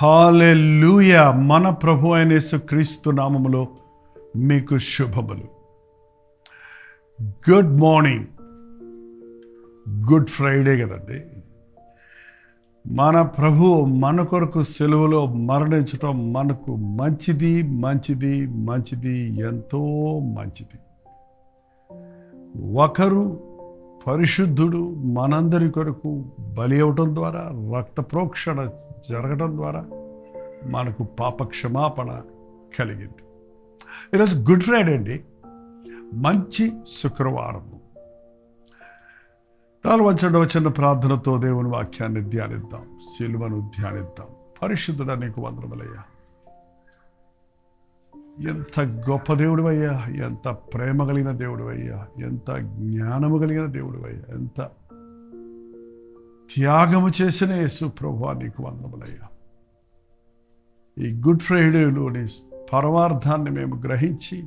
హల్లెలూయా. మన ప్రభు అయిన యేసుక్రీస్తు నామములో మీకు శుభములు. Good morning. గుడ్ ఫ్రైడే కదండి. మన ప్రభు మన కొరకు సెలవులో మరణించటం మనకు మంచిది మంచిది మంచిది, ఎంతో మంచిది. ఒకరు పరిశుద్ధుడు మనందరి కొరకు బలి అవటం ద్వారా, రక్త ప్రోక్షణ జరగడం ద్వారా మనకు పాప క్షమాపణ కలిగింది. ఈరోజు గుడ్ ఫ్రైడే అండి, మంచి శుక్రవారము. తాళవంచండి చిన్న ప్రార్థనతో దేవుని వాక్యాన్ని ధ్యానిద్దాం, సిలువను ధ్యానిద్దాం. పరిశుద్ధుడా, నీకు వందనములయ్యా. ఎంత గొప్ప దేవుడివయ్యా, ఎంత ప్రేమ కలిగిన దేవుడివయ్యా, ఎంత జ్ఞానము కలిగిన దేవుడివయ్యా, ఎంత త్యాగము చేసిన యేసు ప్రభువా, నీకు వందనములయ్యా. ఈ గుడ్ ఫ్రైడేలోని పరమార్థాన్ని మేము గ్రహించి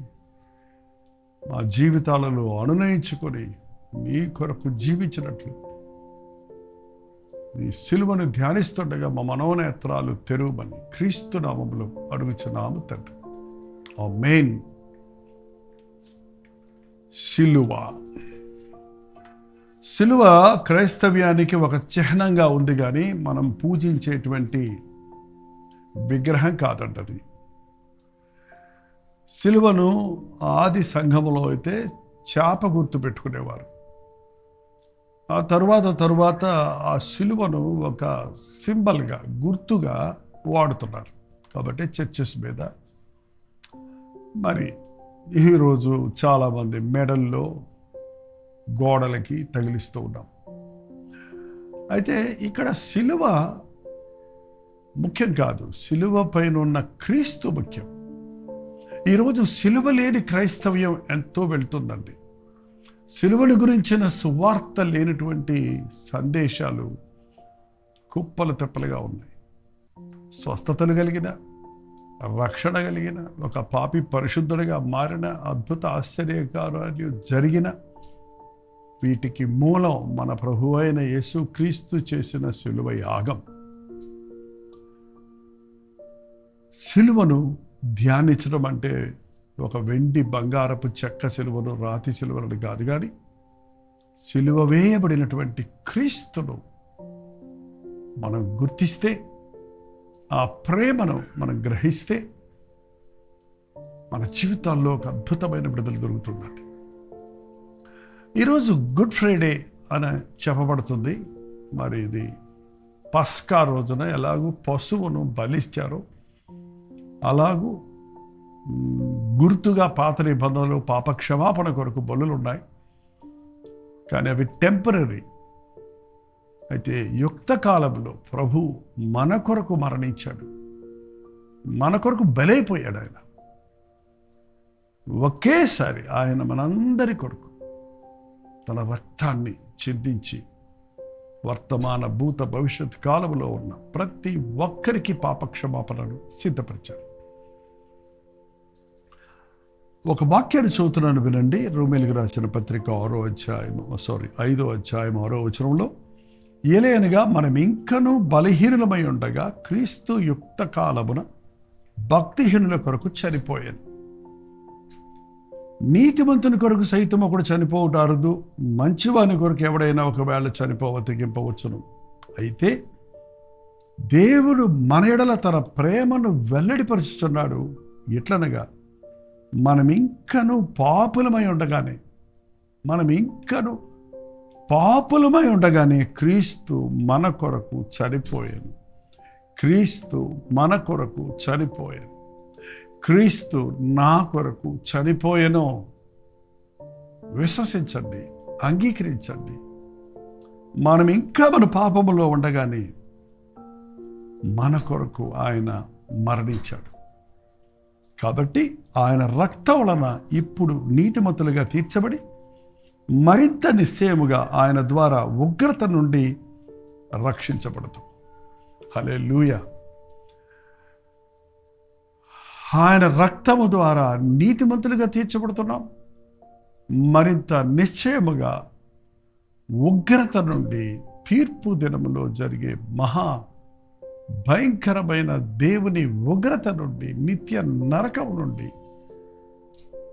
మా జీవితాలలో అనునయించుకొని నీ కొరకు జీవించినట్లు నీ సిలువను ధ్యానిస్తుండగా మా మనోనేత్రాలు తెరువమని క్రీస్తు నామములో అడుగుచున్నాము తండ్రి. ఆమేన్. సిలువ సిలువ క్రైస్తవ్యానికి ఒక చిహ్నంగా ఉంది, కానీ మనం పూజించేటువంటి విగ్రహం కాదంటది. సిలువను ఆది సంఘములో అయితే చాప గుర్తు పెట్టుకునేవారు. ఆ తరువాత ఆ సిలువను ఒక సింబల్గా, గుర్తుగా వాడుతున్నారు. కాబట్టి చర్చెస్ మీద మరి ఈరోజు చాలామంది మెడల్లో గోడలకి తగిలిస్తూ ఉన్నాం. అయితే ఇక్కడ సిలువ ముఖ్యం కాదు, సిలువ పైన ఉన్న క్రీస్తు ముఖ్యం. ఈరోజు సిలువ లేని క్రైస్తవ్యం ఎంతో వెళ్తుందండి. సిలువను గురించిన సువార్త లేనటువంటి సందేశాలు కుప్పలు తెప్పలుగా ఉన్నాయి. స్వస్థతలు కలిగిన, రక్షణ కలిగిన, ఒక పాపి పరిశుద్ధుడిగా మారిన, అద్భుత ఆశ్చర్యకార్యాలు జరిగిన, వీటికి మూలం మన ప్రభువు అయిన యేసుక్రీస్తు చేసిన సిలువ యాగం. సిలువను ధ్యానించడం అంటే ఒక వెండి బంగారపు చెక్క సిలువను, రాతి సిలువను కాదు, కానీ సిలువ వేయబడినటువంటి క్రీస్తును మనం గుర్తిస్తే, ఆ ప్రేమను మనం గ్రహిస్తే మన జీవితాల్లో ఒక అద్భుతమైన విడుదల దొరుకుతుందండి. ఈరోజు గుడ్ ఫ్రైడే అని చెప్పబడుతుంది. మరి ఇది పస్కా రోజున ఎలాగూ పశువును బలిచ్చారో అలాగూ గుర్తుగా పాత నిబంధనలు పాప క్షమాపణ కొరకు బలులు ఉన్నాయి, కానీ అవి టెంపరరీ. అయితే యుక్త కాలంలో ప్రభు మన కొరకు మరణించాడు, మన కొరకు బలైపోయాడు. ఆయన ఒకేసారి ఆయన మనందరి కొరకు తన రక్తాన్ని చిందించి వర్తమాన భూత భవిష్యత్ కాలంలో ఉన్న ప్రతి ఒక్కరికి పాపక్షమాపణను సిద్ధపరిచారు. ఒక వాక్యాన్ని చదువుతున్నాను, వినండి. రోమీయులకు రాసిన పత్రిక 5వ అధ్యాయం 6వ వచనంలో, ఏలయనగా మనం ఇంకనూ బలహీనులమై ఉండగా క్రీస్తు యుక్త కాలమున భక్తిహీనుల కొరకు చనిపోయాను. నీతిమంతుని కొరకు సైతం ఒకడు చనిపోవుట అరుదు, మంచివాని కొరకు ఎవడైనా ఒకవేళ చనిపోవ తెగింపవచ్చును. అయితే దేవుడు మన ఎడల తన ప్రేమను వెల్లడిపరుచుతున్నాడు. ఎట్లనగా మనం ఇంకనూ పాపులమై ఉండగానే క్రీస్తు మన కొరకు చనిపోయాను. క్రీస్తు మన కొరకు చనిపోయాను. క్రీస్తు నా కొరకు చనిపోయాను. విశ్వసించండి, అంగీకరించండి. మనం ఇంకా మన పాపములో ఉండగానే మన కొరకు ఆయన మరణించాడు. కాబట్టి ఆయన రక్తం వలన ఇప్పుడు నీతిమంతులుగా తీర్చబడి మరింత నిశ్చయముగా ఆయన ద్వారా ఉగ్రత నుండి రక్షించబడతాం. హల్లెలూయా. ఆయన రక్తము ద్వారా నీతిమంతులుగా తీర్చబడుతున్నాం, మరింత నిశ్చయముగా ఉగ్రత నుండి తీర్పు దినములో జరిగే మహా భయంకరమైన దేవుని ఉగ్రత నుండి, నిత్య నరకం నుండి,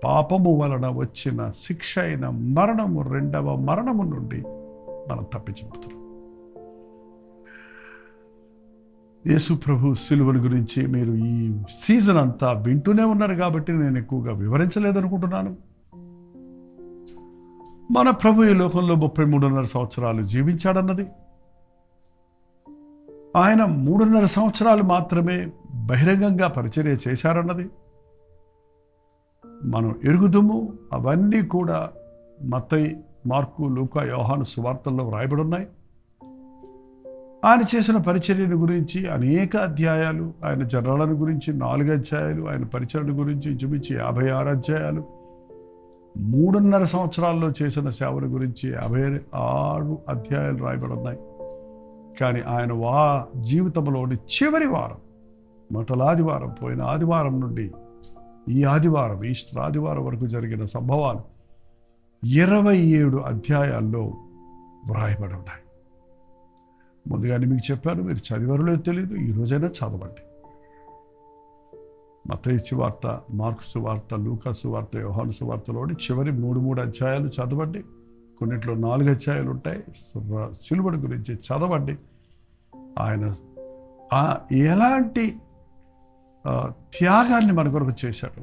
పాపము వలన వచ్చిన శిక్ష అయిన మరణము, రెండవ మరణము నుండి మనం తప్పించబోతున్నాం. యేసు ప్రభు సిలువను గురించి మీరు ఈ సీజన్ అంతా వింటూనే ఉన్నారు కాబట్టి నేను ఎక్కువగా వివరించలేదనుకుంటున్నాను. మన ప్రభు ఈ లోకంలో 33.5 సంవత్సరాలు జీవించాడన్నది, ఆయన 3.5 సంవత్సరాలు మాత్రమే బహిరంగంగా పరిచర్య చేశారన్నది మనం ఎరుగుదుము. అవన్నీ కూడా మత్తయి, మార్కు, లూకా, యోహాను సువార్తల్లో వ్రాయబడి ఉన్నాయి. ఆయన చేసిన పరిచర్యను గురించి అనేక అధ్యాయాలు, ఆయన జనరాలను గురించి 4 అధ్యాయాలు, ఆయన పరిచర్యను గురించి ఇంచుమించి 56 అధ్యాయాలు, 3.5 సంవత్సరాల్లో చేసిన సేవల గురించి 56 అధ్యాయాలు రాయబడి ఉన్నాయి. కానీ ఆయన జీవితంలోని చివరి వారం, మొదలాదివారం, పోయిన ఆదివారం నుండి ఈ ఆదివారం, ఈస్టర్ ఆదివారం వరకు జరిగిన సంభవాలు 27 అధ్యాయాల్లో వ్రాయబడి ఉన్నాయి. ముందుగానే మీకు చెప్పాను, మీరు చదివారో లేదో తెలియదు, ఈ రోజైనా చదవండి. మత్తయి సువార్త, మార్కు సువార్త, లూకా సువార్త, యోహాను సువార్తలోని చివరి 3 అధ్యాయాలు చదవండి. కొన్నిట్లో 4 అధ్యాయాలు ఉంటాయి. సిలువను గురించి చదవండి. ఆయన ఎలాంటి త్యాగాన్ని మన కొరకు చేశాడు,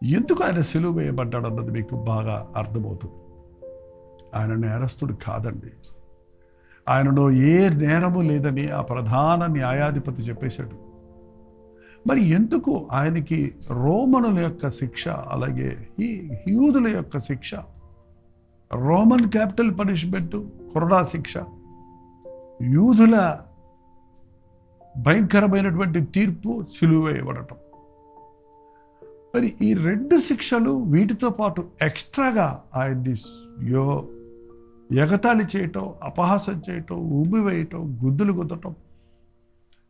ఎందుకు ఆయన సిలువ వేయబడ్డాడు అన్నది మీకు బాగా అర్థమవుతుంది. ఆయన నేరస్తుడు కాదండి. ఆయనలో ఏ నేరము లేదని ఆ ప్రధాన న్యాయాధిపతి చెప్పేశాడు. మరి ఎందుకు ఆయనకి రోమనుల యొక్క శిక్ష, అలాగే యూదుల యొక్క శిక్ష, రోమన్ క్యాపిటల్ పనిష్మెంట్ కొరడా శిక్ష, యూదుల భయంకరమైనటువంటి తీర్పు, సిలువ వేయబడటం, మరి ఈ 2 శిక్షలు వీటితో పాటు ఎక్స్ట్రాగా ఆయన్ని ఎగతాళి చేయటం, అపహాసం చేయటం, ఉమ్మి వేయటం, గుద్దులు గుద్దటం,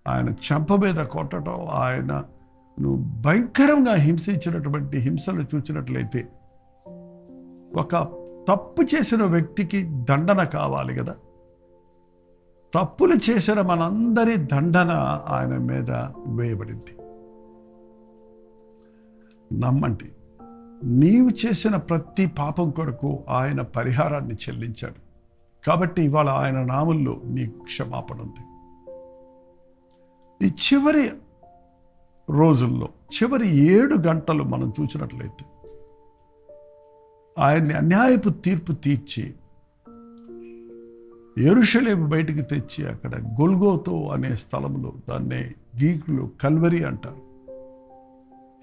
ఆయన చెంప మీద కొట్టడం, ఆయనను భయంకరంగా హింసించినటువంటి హింసలు చూసినట్లయితే ఒక తప్పు చేసిన వ్యక్తికి దండన కావాలి కదా. తప్పులు చేసిన మనందరి దండన ఆయన మీద వేయబడింది. నమ్మండి, నీవు చేసిన ప్రతి పాపం కొరకు ఆయన పరిహారాన్ని చెల్లించాడు. కాబట్టి ఇవాళ ఆయన నామములో నీకు క్షమాపణ ఉంది. ఈ చివరి రోజుల్లో, చివరి 7 గంటలు మనం చూసినట్లయితే ఆయన్ని అన్యాయపు తీర్పు తీర్చి యెరూషలేము బయటికి తెచ్చి అక్కడ గొల్గోతో అనే స్థలంలో, దాన్నే గ్రీకులో కల్వరి అంటారు,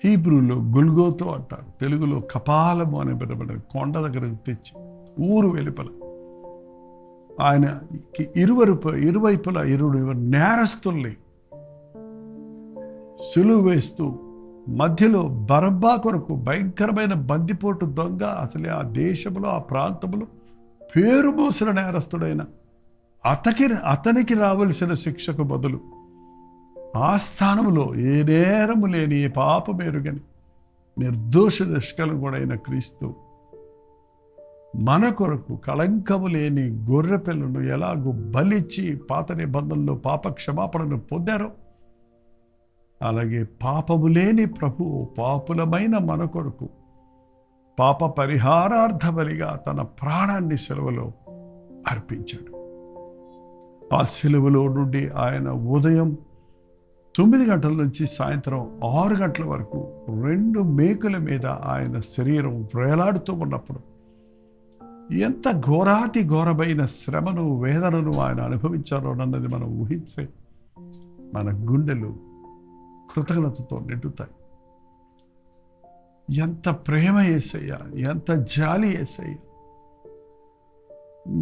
హీబ్రూలో గుల్గోతో అంటారు, తెలుగులో కపాలము అనే పిలువబడే కొండ దగ్గరకు తెచ్చి ఊరు వెలుపల ఆయనకి ఇరువైపులా 20 నేరస్తుల్ని సిలువ వేస్తూ, మధ్యలో బరబ్బా కొరకు భయంకరమైన బందిపోటు దొంగ, అసలే ఆ దేశంలో, ఆ ప్రాంతంలో పేరు మోసిన నేరస్తుడైన అతనికి రావలసిన శిక్షకు బదులు ఆ స్థానంలో ఏ నేరము లేని, ఏ పాపం ఎరుగని నిర్దోష నిష్కలంగుడైన క్రీస్తు మన కొరకు కళంకము లేని గొర్రె పిల్లను ఎలాగూ బలిచ్చి పాత నిబంధనలో పాప క్షమాపణను పొందారో, అలాగే పాపము లేని ప్రభువు పాపులమైన మన కొరకు పాప పరిహారార్థ బలిగా తన ప్రాణాన్ని సిలువలో అర్పించాడు. ఆ సిలువలో నుండి ఆయన ఉదయం 9 గంటల నుంచి సాయంత్రం 6 గంటల వరకు 2 మేకుల మీద ఆయన శరీరం వేలాడుతూ ఉన్నప్పుడు ఎంత ఘోరాతి ఘోరమైన శ్రమను, వేదనను ఆయన అనుభవించారో అన్నది మనం ఊహించే మన గుండెలు కృతజ్ఞతతో నిండుతాయి. ఎంత ప్రేమ యేసయ్య, ఎంత జాలి యేసయ్య,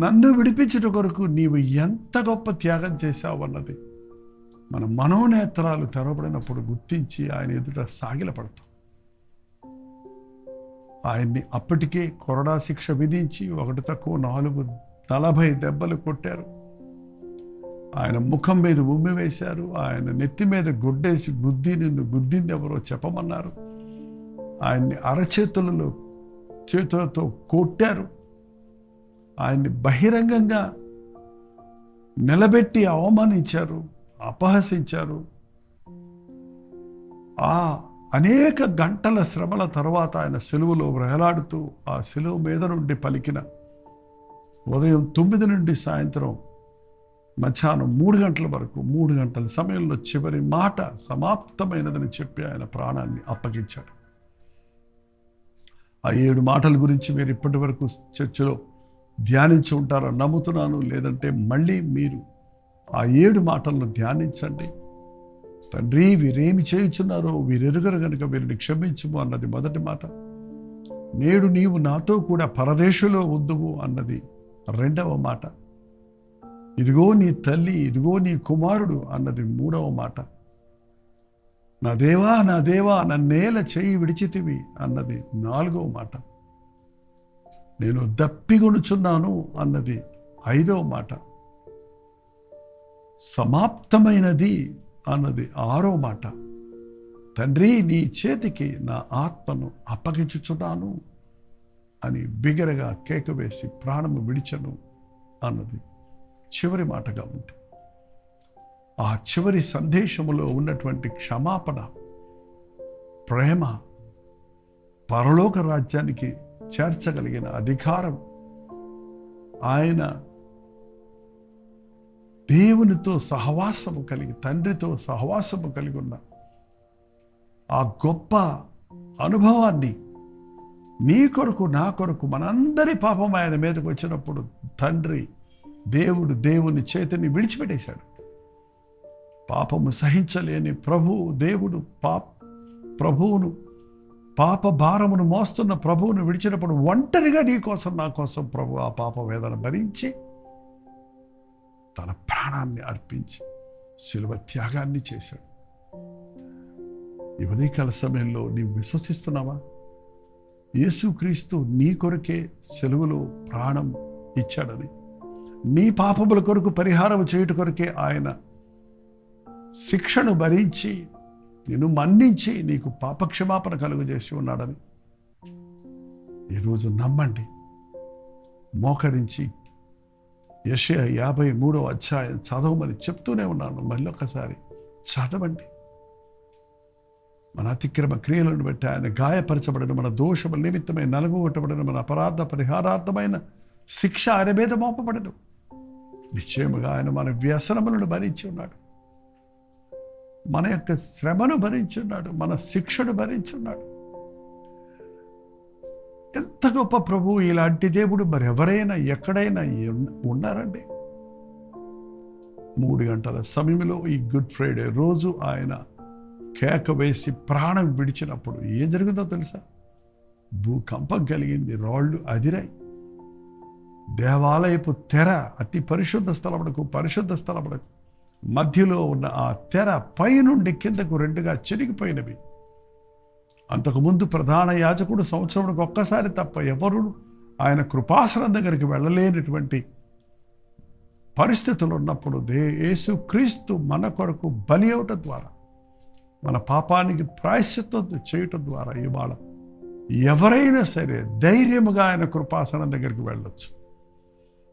నన్ను విడిపించుట కొరకు నీవు ఎంత గొప్ప త్యాగం చేశావు అన్నది మన మనోనేత్రాలు తెరవబడినప్పుడు గుర్తించి ఆయన ఎదుట సాగిలపడతాం. ఆయన్ని అప్పటికే కొరడా శిక్ష విధించి 1 తక్కువ 40 దెబ్బలు కొట్టారు. ఆయన ముఖం మీద ఉమ్మి వేశారు. ఆయన నెత్తి మీద గుడ్డేసి నిన్ను గుద్దింది ఎవరో చెప్పమన్నారు. ఆయన్ని చేతులతో కొట్టారు. ఆయన్ని బహిరంగంగా నిలబెట్టి అవమానించారు. అపహసించారు. ఆ అనేక గంటల శ్రమల తర్వాత ఆయన సిలువలో వేలాడుతూ ఆ సిలువ మీద నుండి పలికిన ఉదయం 9 నుండి సాయంత్రం మధ్యాహ్నం 3 గంటల వరకు 3 గంటల సమయంలో చివరి మాట సమాప్తమైనదని చెప్పి ఆయన ప్రాణాన్ని అప్పగించాడు. ఆ 7 మాటల గురించి మీరు ఇప్పటి వరకు చర్చలో ధ్యానించి ఉంటారని నమ్ముతున్నాను. లేదంటే మళ్ళీ మీరు ఆ 7 మాటలను ధ్యానించండి. తండ్రి, వీరేమి చేయుచున్నారో వీరెరుగరు గనుక వీరిని క్షమించుము అన్నది మొదటి మాట. నేడు నీవు నాతో కూడా పరదేశంలో ఉందువు అన్నది రెండవ మాట. ఇదిగో నీ తల్లి, ఇదిగో నీ కుమారుడు అన్నది మూడవ మాట. నా దేవా, నా దేవా, నన్నేల చేయి విడిచితివి అన్నది 4వ మాట. నేను దప్పిగొనుచున్నాను అన్నది 5వ మాట. సమాప్తమైనది అన్నది 6వ మాట. తండ్రి, నీ చేతికి నా ఆత్మను అప్పగించుచున్నాను అని బిగరగా కేక వేసి ప్రాణము విడిచను అన్నది చివరి మాటగా ఉంది. ఆ చివరి సందేశములో ఉన్నటువంటి క్షమాపణ, ప్రేమ, పరలోక రాజ్యానికి చేర్చగలిగిన అధికారం, ఆయన దేవునితో సహవాసము కలిగి, తండ్రితో సహవాసము కలిగి ఉన్న ఆ గొప్ప అనుభవాన్ని నీ కొరకు నా కొరకు మనందరి పాపం ఆయన మీదకి వచ్చినప్పుడు తండ్రి దేవుడు దేవుని చేతిని విడిచిపెట్టేశాడు. పాపము సహించలేని దేవుడు ప్రభువును, పాప భారమును మోస్తున్న ప్రభువును విడిచినప్పుడు ఒంటరిగా నీ కోసం నా కోసం ప్రభు ఆ పాప వేదన భరించి తన ప్రాణాన్ని అర్పించి శిలువ త్యాగాన్ని చేశాడు. ఈ ఉదయకాల సమయంలో నీవు విశ్వసిస్తున్నావా? యేసుక్రీస్తు నీ కొరకే సెలవులో ప్రాణం ఇచ్చాడని, నీ పాపముల కొరకు పరిహారం చేయుట కొరకే ఆయన శిక్షను భరించి నిన్ను మన్నించి నీకు పాపక్షమాపణ కలుగజేసి ఉన్నాడని ఈరోజు నమ్మండి. మోకరించి యెషయా 53వ అధ్యాయం చదవమని చెప్తూనే ఉన్నాను. మళ్ళీ ఒకసారి చదవండి. మన అతిక్రమ క్రియలను బట్టి ఆయన గాయపరచబడిన, మన దోషముల నిమిత్తమై నలుగుగొట్టబడిన, మన అపరాధ పరిహారార్థమైన శిక్ష ఆయన మీద మోపబడదు. నిశ్చయముగా ఆయన మన వ్యసనములను భరించి ఉన్నాడు, మన యొక్క శ్రమను భరించున్నాడు, మన శిక్షను భరించున్నాడు. ఎంత గొప్ప ప్రభువు! ఇలాంటి దేవుడు మరి ఎవరైనా ఎక్కడైనా ఉన్నారండి? 3 గంటల సమయంలో ఈ గుడ్ ఫ్రైడే రోజు ఆయన కేక వేసి ప్రాణం విడిచినప్పుడు ఏం జరిగిందో తెలుసా? భూకంపం కలిగింది, రాళ్ళు అదిరాయి, దేవాలయపు తెర, అతి పరిశుద్ధ స్థలమునకు మధ్యలో ఉన్న ఆ తెర పైనుండి కిందకు 2గా చిరిగిపోయినవి. అంతకుముందు ప్రధాన యాజకుడు సంవత్సరానికి ఒక్కసారి తప్ప ఎవరు ఆయన కృపాసనం దగ్గరికి వెళ్ళలేనటువంటి పరిస్థితులు ఉన్నప్పుడు యేసుక్రీస్తు మన కొరకు బలి అవటం ద్వారా, మన పాపానికి ప్రాయశ్చిత్తం చేయటం ద్వారా ఇవాళ ఎవరైనా సరే ధైర్యముగా ఆయన కృపాసనం దగ్గరికి వెళ్ళొచ్చు.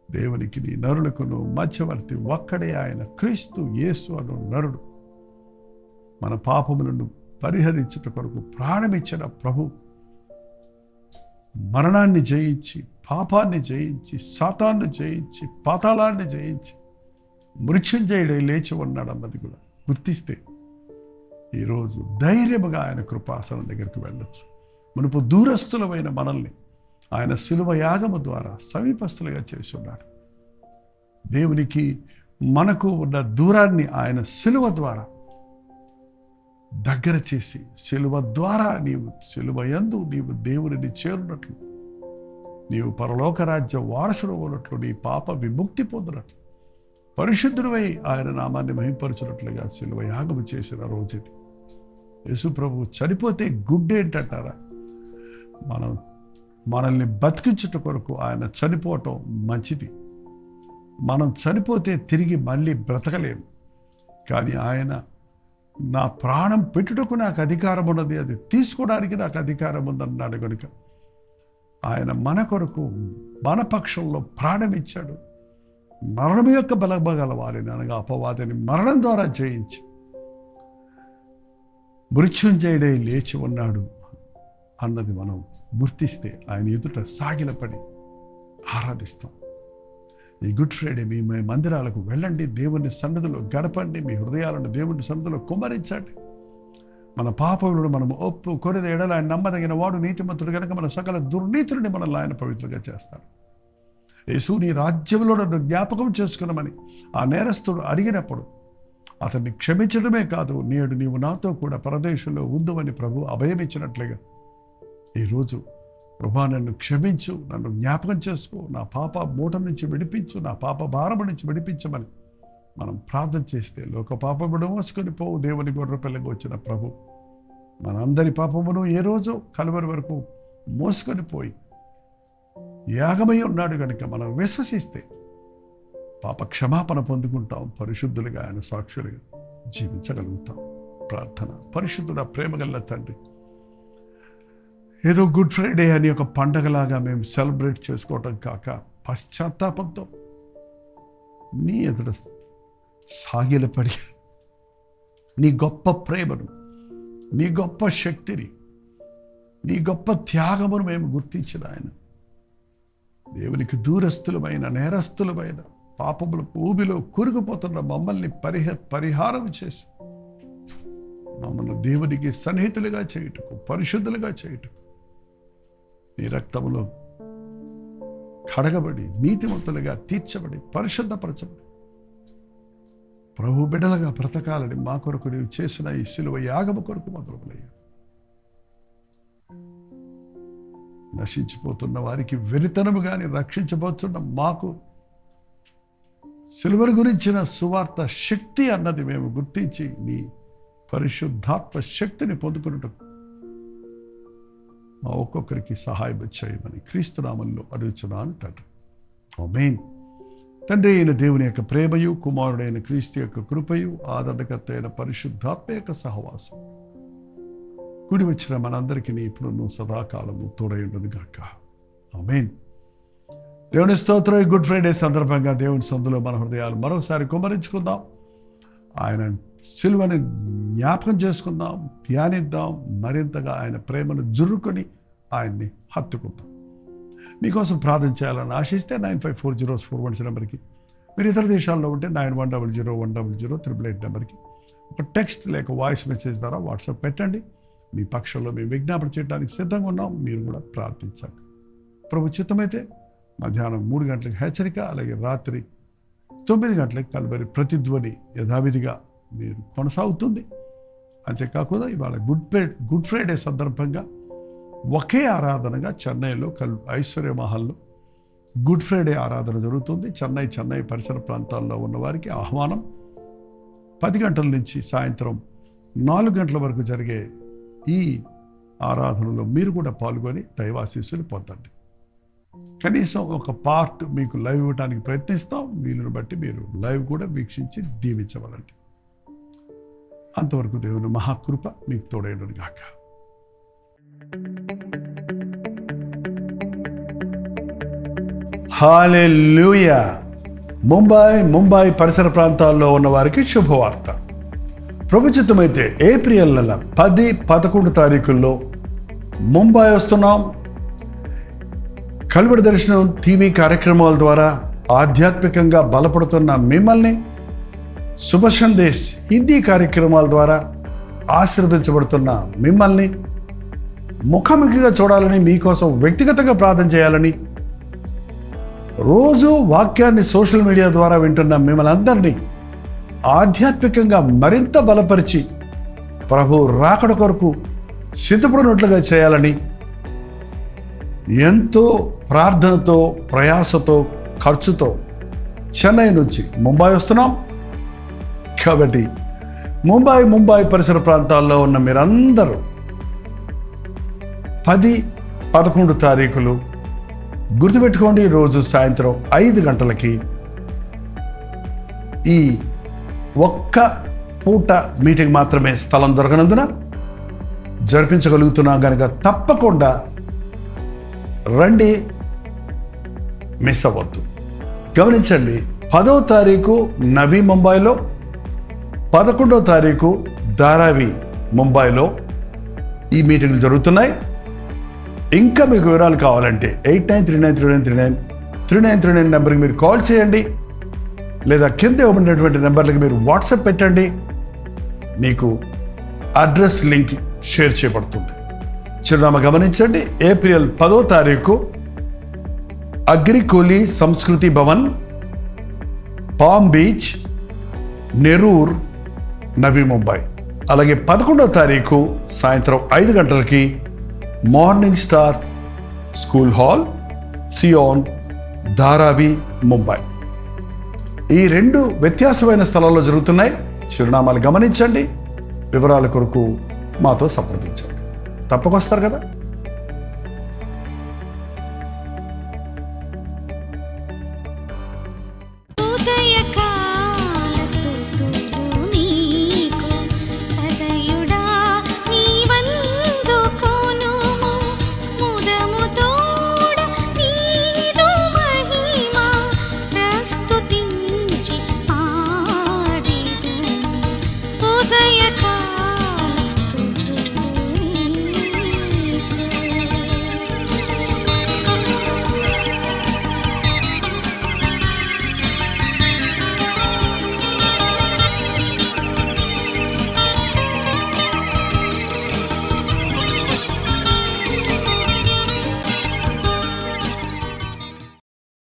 దేవునికి నీ నరులకును మధ్యవర్తి ఒక్కడే ఆయన క్రీస్తు యేసు అను నరుడు. మన పాపములను పరిహరించుట కొరకు ప్రాణమిచ్చిన ప్రభు మరణాన్ని జయించి, పాపాన్ని జయించి, సాతాన్ని జయించి, పాతాళాన్ని జయించి మృత్యుంజయుడై లేచి ఉన్నాడు అన్నది కూడా గుర్తిస్తే ఈరోజు ధైర్యముగా ఆయన కృపాసనం దగ్గరికి వెళ్ళొచ్చు. మునుపు దూరస్థులమైన మనల్ని ఆయన శిలువ యాగము ద్వారా సమీపస్తులుగా చేసి ఉన్నాడు. దేవునికి మనకు ఉన్న దూరాన్ని ఆయన శిలువ ద్వారా దగ్గర చేసి, శిలువ ద్వారా శిలువ యందు నీవు దేవుడిని చేరున్నట్లు, నీవు పరలోక రాజ్య వారసుడు ఉన్నట్లు, నీ పాప విముక్తి పొందినట్లు, పరిశుద్ధుడివై ఆయన నామాన్ని మహింపరచున్నట్లుగా శిలువ యాగము చేసిన రోజుది. యేసు ప్రభువు చనిపోతే గుడ్డేంటంటారా? మనల్ని బతికించుట కొరకు ఆయన చనిపోవటం మంచిది. మనం చనిపోతే తిరిగి మళ్ళీ బ్రతకలేము. కానీ ఆయన నా ప్రాణం పెట్టుటకు నాకు అధికారం ఉన్నది, అది తీసుకోవడానికి నాకు అధికారం ఉందన్నాడు కనుక ఆయన మన కొరకు మన పక్షంలో ప్రాణం ఇచ్చాడు. మరణం యొక్క బలగల వారిని అనగా అపవాదిని మరణం ద్వారా జయించి మృత్యుంజయుడై లేచి ఉన్నాడు అన్నది మనం గుర్తిస్తే ఆయన ఎదుట సాగిలపడి ఆరాధిస్తాం. ఈ గుడ్ ఫ్రైడే మీ మందిరాలకు వెళ్ళండి, దేవుని సన్నిధిలో గడపండి, మీ హృదయాలను దేవుని సన్నిధిలో కుమ్మరించండి. మన పాపములను మనం ఒప్పుకొనిన ఎడల ఆయన నమ్మదగిన వాడు నీతిమంతుడు కనుక మన సకల దుర్నీతులని మనల్ని ఆయన పవిత్రంగా చేస్తాడు. యేసు నీ రాజ్యంలో నన్ను జ్ఞాపకం చేసుకున్నామని ఆ నేరస్తుడు అడిగినప్పుడు అతన్ని క్షమించడమే కాదు, నేడు నీవు నాతో కూడా పరదేశంలో ఉందుమని ప్రభు అభయమిచ్చినట్లుగా ఈరోజు ప్రభా నన్ను క్షమించు, నన్ను జ్ఞాపకం చేసుకో, నా పాప మూట నుంచి విడిపించు, నా పాప భారం నుంచి విడిపించమని మనం ప్రార్థన చేస్తే లోక పాపమును మోసుకొని పోవు దేవుని గొర్రె పిల్లగా వచ్చిన ప్రభు మనందరి పాపమును ఏ రోజు కలువరి వరకు మోసుకొని పోయి యాగమై ఉన్నాడు కనుక మనం విశ్వసిస్తే పాప క్షమాపణ పొందుకుంటాం, పరిశుద్ధులుగా ఆయన సాక్షులుగా జీవించగలుగుతాం. ప్రార్థన. పరిశుద్ధుడ ప్రేమగల తండ్రి, ఏదో గుడ్ ఫ్రైడే అని ఒక పండగలాగా మేము సెలబ్రేట్ చేసుకోవటం కాక పశ్చాత్తాపంతో నీ ఎదుట సాగిలపడి నీ గొప్ప ప్రేమను, నీ గొప్ప శక్తిని, నీ గొప్ప త్యాగమును మేము గుర్తించిన ఆయన దేవునికి దూరస్థులమైన నేరస్తులమైన పాపముల ఊబిలో కూరుకుపోతున్న మమ్మల్ని పరిహారం చేసి మమ్మల్ని దేవునికి సన్నిహితులుగా చేయుటకు, పరిశుద్ధులుగా చేయుటకు నీ రక్తములో కడగబడి నీతిమంతులుగా తీర్చబడి పరిశుద్ధపరచబడి ప్రభు బిడ్డలుగా బ్రతకాలని మా కొరకు నీవు చేసిన ఈ సిలువ యాగము కొరకు మొదలులయ్యా. నశించిపోతున్న వారికి వెరితనము కానీ రక్షించబోతున్న మాకు సిలువను గురించిన సువార్త శక్తి అన్నది మేము గుర్తించి నీ పరిశుద్ధాత్మ శక్తిని పొందుకున్నట్టు మా ఒక్కొక్కరికి సహాయం చేయమని క్రీస్తు నామములో అడుగుచున్నాను తండ్రి. ఆమేన్. తండ్రి అయిన దేవుని యొక్క ప్రేమయు, కుమారుడైన క్రీస్తు యొక్క కృపయు, ఆదరణకర్త అయిన పరిశుద్ధాత్మ యొక్క సహవాసం కూడి వచ్చిన మనందరికీ ఇప్పుడు నువ్వు సదాకాలము తోడైండును గాక. ఆమేన్. దేవుని స్తోత్రం. గుడ్ ఫ్రైడే సందర్భంగా దేవుని సందులో మన హృదయాలు మరోసారి కుమ్మరించుకుందాం. ఆయన సిలువని జ్ఞాపకం చేసుకుందాం, ధ్యానిద్దాం, మరింతగా ఆయన ప్రేమను జుర్రుకొని ఆయన్ని హత్తుకుందాం. మీకోసం ప్రార్థన చేయాలని ఆశిస్తే 954041 నెంబర్కి, మీరు ఇతర దేశాల్లో ఉంటే 9100100888 నెంబర్కి ఒక టెక్స్ట్ లేక వాయిస్ మెసేజ్ ద్వారా వాట్సాప్ పెట్టండి. మీ పక్షంలో మేము విజ్ఞాపన చేయడానికి సిద్ధంగా ఉన్నాం. మీరు కూడా ప్రార్థించండి. ప్రభు చిత్తమైతే మధ్యాహ్నం 3 గంటలకు హెచ్చరిక, అలాగే రాత్రి 9 గంటలకు కలువరి ప్రతిధ్వని యథావిధిగా మీరు కొనసాగుతుంది. అంతేకాకుండా ఇవాళ గుడ్ ఫ్రైడే సందర్భంగా ఒకే ఆరాధనగా చెన్నైలో ఐశ్వర్య మహల్లో గుడ్ ఫ్రైడే ఆరాధన జరుగుతుంది. చెన్నై పరిసర ప్రాంతాల్లో ఉన్న వారికి ఆహ్వానం. 10 గంటల నుంచి సాయంత్రం 4 గంటల వరకు జరిగే ఈ ఆరాధనలో మీరు కూడా పాల్గొని దైవాశీస్సులు పొందండి. కనీసం ఒక పార్ట్ మీకు లైవ్ ఇవ్వడానికి ప్రయత్నిస్తాం. వీలును బట్టి మీరు లైవ్ కూడా వీక్షించి దీవించవలండి. అంతవరకు దేవుని మహాకృప మీకు తోడైనను గాక. హల్లెలూయా. ముంబై పరిసర ప్రాంతాల్లో ఉన్న వారికి శుభవార్త. ప్రభు చిత్తమైతే ఏప్రిల్ నెల 10-11 తారీఖుల్లో ముంబై వస్తున్నాం. కల్వరి దర్శనం టీవీ కార్యక్రమాల ద్వారా ఆధ్యాత్మికంగా బలపడుతున్న మిమ్మల్ని, శుభ సందేశ్ హిందీ కార్యక్రమాల ద్వారా ఆశీర్వదించబడుతున్న మిమ్మల్ని ముఖాముఖిగా చూడాలని, మీకోసం వ్యక్తిగతంగా ప్రార్థన చేయాలని, రోజు వాక్యాన్ని సోషల్ మీడియా ద్వారా వింటున్న మిమ్మల్ని అందరినీ ఆధ్యాత్మికంగా మరింత బలపరిచి ప్రభు రాకడ కొరకు సిద్ధపడినట్లుగా చేయాలని ఎంతో ప్రార్థనతో, ప్రయాసతో, ఖర్చుతో చెన్నై నుంచి ముంబై వస్తున్నాం. కాబట్టి ముంబై పరిసర ప్రాంతాల్లో ఉన్న మీరందరూ 10-11 తారీఖులు గుర్తుపెట్టుకోండి. రోజు సాయంత్రం 5 గంటలకి ఈ ఒక్క పూట మీటింగ్ మాత్రమే స్థలం దొరకనందున జరిపించగలుగుతున్నాం కనుక తప్పకుండా రండి, మిస్ అవ్వద్దు. గమనించండి, 10వ తారీఖు నవీ ముంబైలో, 11వ తారీఖు ధారావి ముంబైలో ఈ మీటింగ్లు జరుగుతున్నాయి. ఇంకా మీకు వివరాలు కావాలంటే 8939393939 నెంబర్కి మీరు కాల్ చేయండి, లేదా కింద ఇవ్వబడినటువంటి నెంబర్లకి మీరు వాట్సాప్ పెట్టండి. మీకు అడ్రస్ లింక్ షేర్ చేయబడుతుంది. చిరునామా గమనించండి. ఏప్రిల్ 10వ తారీఖు అగ్రికోలి సంస్కృతి భవన్, పామ్ బీచ్, నెరూర్, నవీ ముంబై. అలాగే 11వ తారీఖు సాయంత్రం 5 గంటలకి మార్నింగ్ స్టార్ స్కూల్ హాల్, సియోన్, ధారావి, ముంబై. ఈ 2 వ్యత్యాసమైన స్థలాల్లో జరుగుతున్నాయి. చిరునామాలు గమనించండి. వివరాల కొరకు మాతో సంప్రదించండి. తప్పకొస్తారు కదా.